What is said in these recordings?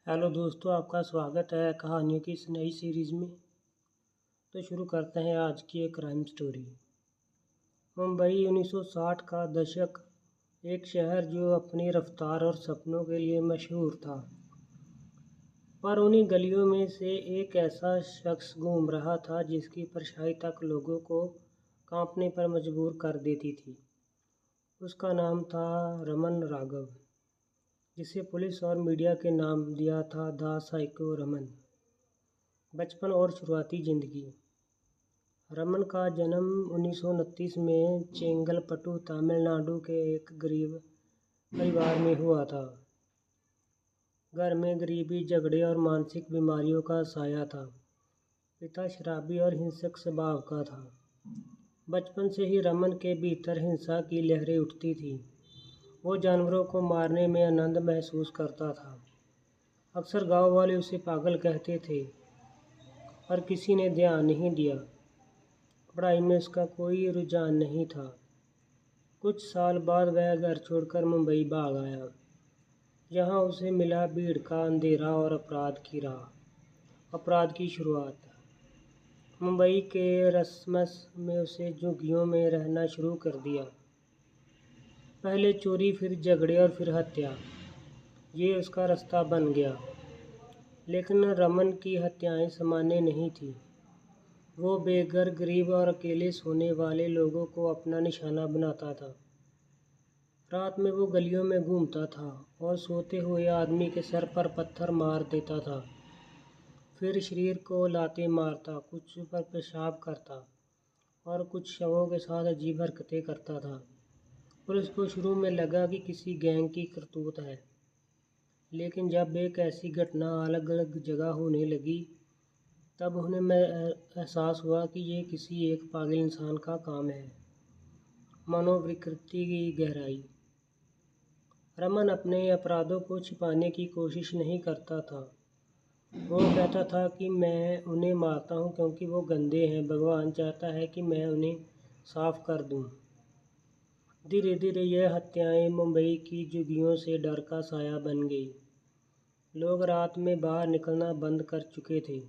Hello दोस्तों, आपका स्वागत है कहानियों की इस नई सीरीज़ में। तो शुरू करते हैं आज की एक क्राइम स्टोरी। मुंबई 1960 का दशक, एक शहर जो अपनी रफ्तार और सपनों के लिए मशहूर था। पर उन्हीं गलियों में से एक ऐसा शख्स घूम रहा था जिसकी परछाई तक लोगों को कांपने पर मजबूर कर देती थी। उसका नाम था रमन राघव, जिसे पुलिस और मीडिया के नाम दिया था द साइको रमन। बचपन और शुरुआती ज़िंदगी। रमन का जन्म 1929 में चेंगलपट्टू, तमिलनाडु के एक गरीब परिवार में हुआ था। घर में गरीबी, झगड़े और मानसिक बीमारियों का साया था। पिता शराबी और हिंसक स्वभाव का था। बचपन से ही रमन के भीतर हिंसा की लहरें उठती थी। वो जानवरों को मारने में आनंद महसूस करता था। अक्सर गांव वाले उसे पागल कहते थे, पर किसी ने ध्यान नहीं दिया। पढ़ाई में उसका कोई रुझान नहीं था। कुछ साल बाद वह घर छोड़कर मुंबई भाग आया। यहाँ उसे मिला भीड़ का अंधेरा और अपराध की राह। अपराध की शुरुआत। मुंबई के रसमस में उसे झुग्गियों में रहना शुरू कर दिया। पहले चोरी, फिर झगड़े और फिर हत्या। ये उसका रास्ता बन गया। लेकिन रमन की हत्याएं सामान्य नहीं थी। वो बेघर, गरीब और अकेले सोने वाले लोगों को अपना निशाना बनाता था। रात में वो गलियों में घूमता था और सोते हुए आदमी के सर पर पत्थर मार देता था। फिर शरीर को लाते मारता, कुछ पर पेशाब करता और कुछ शवों के साथ अजीब हरकतें करता था। पुलिस को शुरू में लगा कि किसी गैंग की करतूत है, लेकिन जब एक ऐसी घटना अलग अलग जगह होने लगी, तब उन्हें एहसास हुआ कि ये किसी एक पागल इंसान का काम है। मनोविकृति की गहराई। रमन अपने अपराधों को छिपाने की कोशिश नहीं करता था। वो कहता था कि मैं उन्हें मारता हूँ क्योंकि वो गंदे हैं। भगवान चाहता है कि मैं उन्हें साफ कर दूँ। धीरे धीरे यह हत्याएं मुंबई की झुग्गियों से डर का साया बन गई। लोग रात में बाहर निकलना बंद कर चुके थे।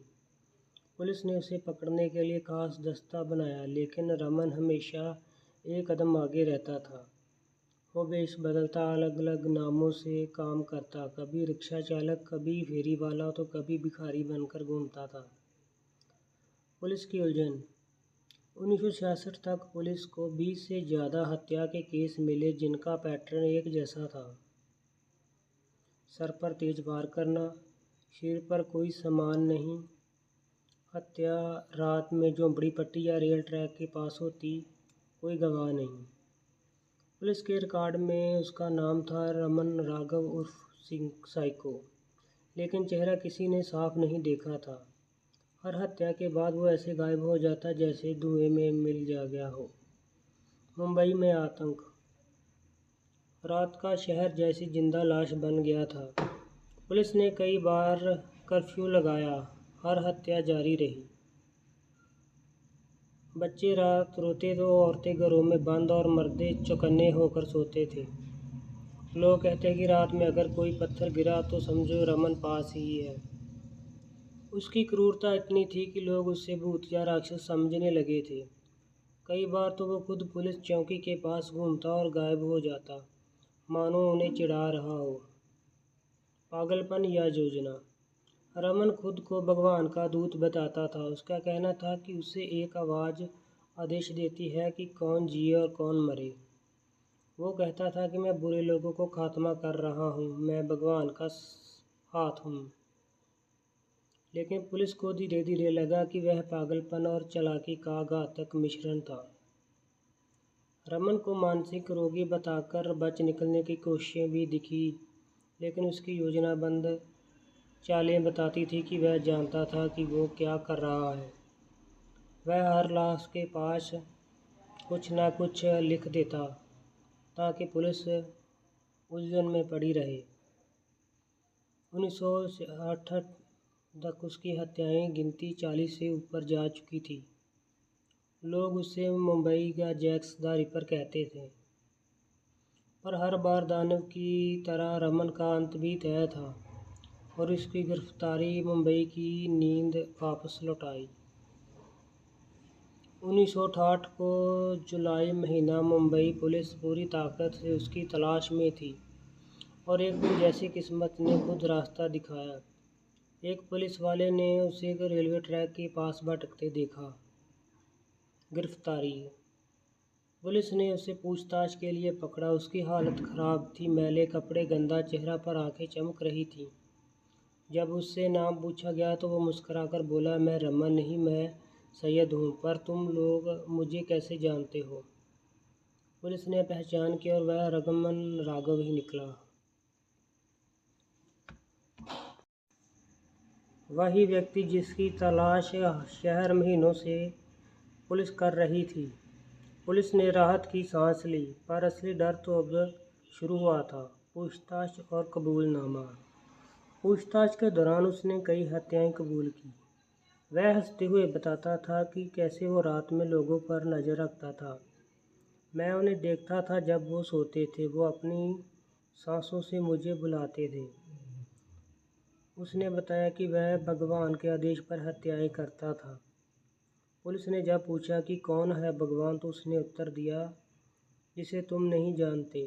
पुलिस ने उसे पकड़ने के लिए खास दस्ता बनाया, लेकिन रमन हमेशा एक कदम आगे रहता था। वो वेश बदलता, अलग अलग नामों से काम करता। कभी रिक्शा चालक, कभी फेरी वाला, तो कभी भिखारी बनकर घूमता था। पुलिस की उलझन। 1966 तक पुलिस को 20 से ज़्यादा हत्या के केस मिले जिनका पैटर्न एक जैसा था। सर पर तेज वार करना, सिर पर कोई सामान नहीं, हत्या रात में झोंपड़ी पट्टी या रेल ट्रैक के पास होती, कोई गवाह नहीं। पुलिस के रिकॉर्ड में उसका नाम था रमन राघव उर्फ साइको, लेकिन चेहरा किसी ने साफ नहीं देखा था। हर हत्या के बाद वो ऐसे गायब हो जाता जैसे धुएं में मिल जा गया हो। मुंबई में आतंक। रात का शहर जैसी जिंदा लाश बन गया था। पुलिस ने कई बार कर्फ्यू लगाया, हर हत्या जारी रही। बच्चे रात रोते तो औरतें घरों में बंद और मर्दे चौकन्ने होकर सोते थे। लोग कहते कि रात में अगर कोई पत्थर गिरा तो समझो रमन पास ही है। उसकी क्रूरता इतनी थी कि लोग उसे भूत या राक्षस समझने लगे थे। कई बार तो वो खुद पुलिस चौकी के पास घूमता और गायब हो जाता, मानो उन्हें चिढ़ा रहा हो। पागलपन या योजना। रमन खुद को भगवान का दूत बताता था। उसका कहना था कि उसे एक आवाज़ आदेश देती है कि कौन जिए और कौन मरे। वो कहता था कि मैं बुरे लोगों को खात्मा कर रहा हूँ, मैं भगवान का हाथ हूँ। लेकिन पुलिस को धीरे धीरे लगा कि वह पागलपन और चालाकी का घातक मिश्रण था। रमन को मानसिक रोगी बताकर बच निकलने की कोशिशें भी दिखी, लेकिन उसकी योजनाबद्ध चालें बताती थी कि वह जानता था कि वो क्या कर रहा है। वह हर लाश के पास कुछ न कुछ लिख देता ताकि पुलिस उलझन में पड़ी रहे। 1968 तक उसकी हत्याएं गिनती 40 से ऊपर जा चुकी थी। लोग उसे मुंबई का जैक्स द रिपर कहते थे। पर हर बार दानव की तरह रमन का अंत भी तय था। और इसकी गिरफ्तारी मुंबई की नींद वापस लौटाई। 1968 को जुलाई महीना मुंबई पुलिस पूरी ताकत से उसकी तलाश में थी और एक दिन जैसी किस्मत ने खुद रास्ता दिखाया। एक पुलिस वाले ने उसे रेलवे ट्रैक के पास भटकते देखा। गिरफ्तारी। पुलिस ने उसे पूछताछ के लिए पकड़ा। उसकी हालत खराब थी, मैले कपड़े, गंदा चेहरा, पर आंखें चमक रही थीं। जब उससे नाम पूछा गया तो वो मुस्कुराकर बोला, मैं रमन नहीं, मैं सैयद हूँ, पर तुम लोग मुझे कैसे जानते हो? पुलिस ने पहचान की और वह रमन राघव ही निकला। वही व्यक्ति जिसकी तलाश शहर महीनों से पुलिस कर रही थी। पुलिस ने राहत की सांस ली, पर असली डर तो अब शुरू हुआ था। पूछताछ और कबूलनामा। पूछताछ के दौरान उसने कई हत्याएं कबूल की। वह हंसते हुए बताता था कि कैसे वो रात में लोगों पर नज़र रखता था। मैं उन्हें देखता था जब वो सोते थे, वो अपनी सांसों से मुझे बुलाते थे। उसने बताया कि वह भगवान के आदेश पर हत्याएं करता था। पुलिस ने जब पूछा कि कौन है भगवान, तो उसने उत्तर दिया, जिसे तुम नहीं जानते,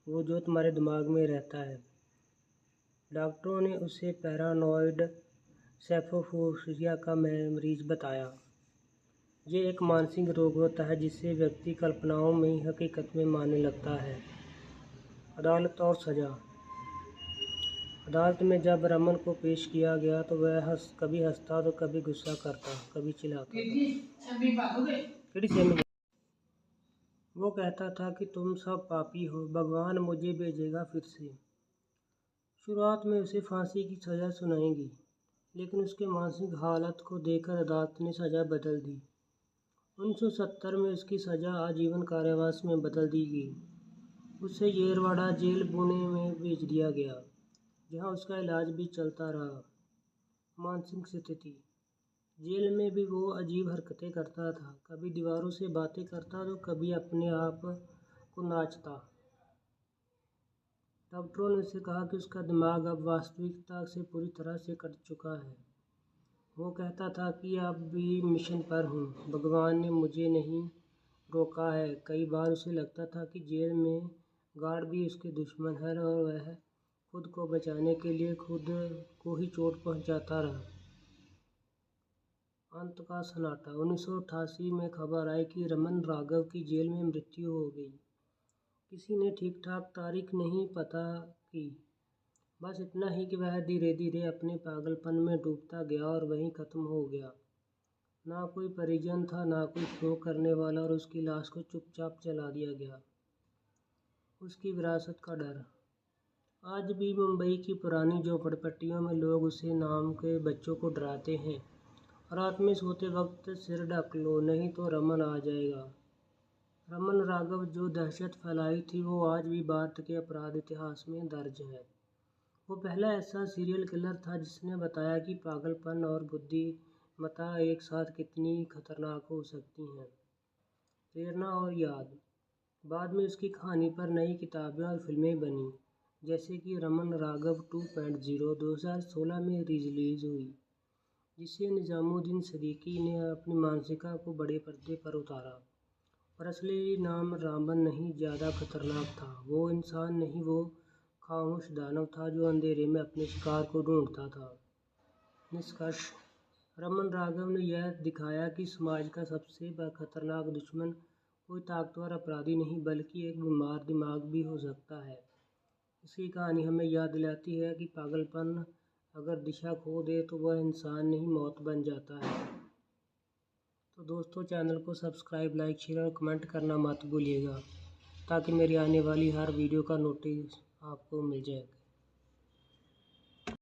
वो जो तुम्हारे दिमाग में रहता है। डॉक्टरों ने उसे पैरानॉइड सैफोफोबिया का मरीज बताया। ये एक मानसिक रोग होता है जिससे व्यक्ति कल्पनाओं में ही हकीकत में मानने लगता है। अदालत और सज़ा। अदालत में जब रमन को पेश किया गया तो वह कभी हंसता तो कभी गुस्सा करता, कभी चिल्लाता था। वो कहता था कि तुम सब पापी हो, भगवान मुझे भेजेगा फिर से। शुरुआत में उसे फांसी की सज़ा सुनाएगी, लेकिन उसके मानसिक हालत को देखकर अदालत ने सज़ा बदल दी। 1970 में उसकी सज़ा आजीवन कारावास में बदल दी गई। उसे येरवाड़ा जेल पुणे में भेज दिया गया, जहां उसका इलाज भी चलता रहा। मानसिक स्थिति। जेल में भी वो अजीब हरकतें करता था, कभी दीवारों से बातें करता तो कभी अपने आप को नाचता। डॉक्टरों ने उसे कहा कि उसका दिमाग अब वास्तविकता से पूरी तरह से कट चुका है। वो कहता था कि अब भी मिशन पर हूँ, भगवान ने मुझे नहीं रोका है। कई बार उसे लगता था कि जेल में गार्ड भी उसके दुश्मन है और वह खुद को बचाने के लिए खुद को ही चोट पहुंचाता रहा। अंत का सन्नाटा। 1988 में खबर आई कि रमन राघव की जेल में मृत्यु हो गई। किसी ने ठीक ठाक तारीख नहीं पता की, बस इतना ही कि वह धीरे धीरे अपने पागलपन में डूबता गया और वहीं खत्म हो गया। ना कोई परिजन था, ना कोई शोक करने वाला, और उसकी लाश को चुपचाप जला दिया गया। उसकी विरासत का डर। आज भी मुंबई की पुरानी झोपड़पट्टियों में लोग उसे नाम के बच्चों को डराते हैं। रात में सोते वक्त सिर ढक लो, नहीं तो रमन आ जाएगा। रमन राघव जो दहशत फैलाई थी, वो आज भी भारत के अपराध इतिहास में दर्ज है। वो पहला ऐसा सीरियल किलर था जिसने बताया कि पागलपन और बुद्धिमत्ता एक साथ कितनी खतरनाक हो सकती हैं। प्रेरणा और याद। बाद में उसकी कहानी पर नई किताबें और फिल्में बनी, जैसे कि रमन राघव 2.0 2016 में रिलीज हुई, जिसे निजामुद्दीन सिद्दीकी ने अपनी मानसिकता को बड़े पर्दे पर उतारा। पर असली नाम रामन नहीं ज़्यादा खतरनाक था। वो इंसान नहीं, वो खामोश दानव था जो अंधेरे में अपने शिकार को ढूंढता था। निष्कर्ष। रमन राघव ने यह दिखाया कि समाज का सबसे खतरनाक दुश्मन कोई ताकतवर अपराधी नहीं, बल्कि एक बीमार दिमाग भी हो सकता है। उसकी कहानी हमें याद दिलाती है कि पागलपन अगर दिशा खो दे तो वह इंसान नहीं, मौत बन जाता है। तो दोस्तों, चैनल को सब्सक्राइब, लाइक, शेयर और कमेंट करना मत भूलिएगा, ताकि मेरी आने वाली हर वीडियो का नोटिस आपको मिल जाए।